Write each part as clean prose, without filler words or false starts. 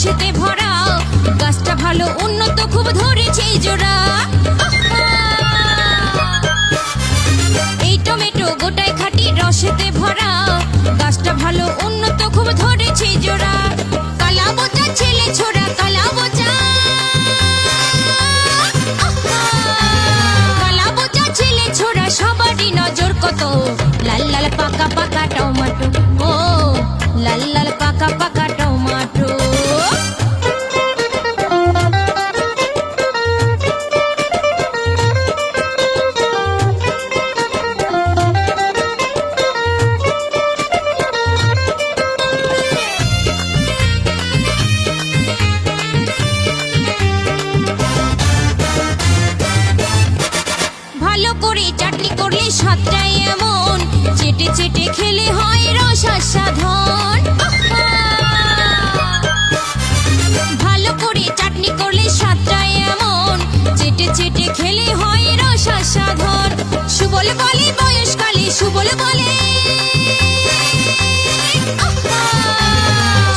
রসেতে ভরা, গাছটা ভালো উন্নত খুব ধরেছে জোড়া। এই টমেটো গোটায় খাঁটি রসেতে ভরা, গাছটা ভালো উন্নত খুব ধরেছে জোড়া। কালা বোচা ছেলে ছোড়া, কালা বোচা, কালা বোচা ছেলে ছোড়া সবারই নজর কত। লাল লাল পাকা পাকা টমেটো, ও লাল লাল পাকা পাকা টমেটো। ভালো করে চাটনি করলে স্বাদটাই এমন, চেটে চেটে খেলে হয় রস আস্বাদন। ভালো করে চাটনি করলে স্বাদটাই এমন, চেটে চেটে খেলে হয় রস আস্বাদন। সুবল বলে বয়সকালে, সুবল বলে,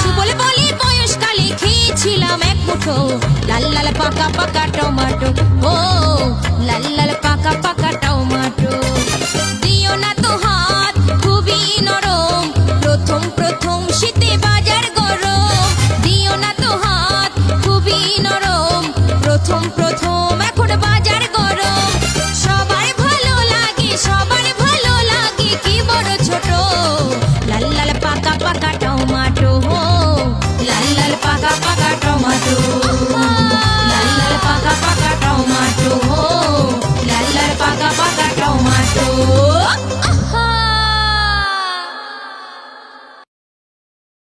সুবল বলে বয়সকালে খেয়েছিলাম এক মুঠো লাল লাল পাকা পাকা টমেটো, ও লাল লাল পাকা পাকা টমেটো। দিও না তো হাত, খুবই নরম, প্রথম প্রথম শীতে বাজার গরম। দিও না তো হাত, খুবই নরম, প্রথম প্রথম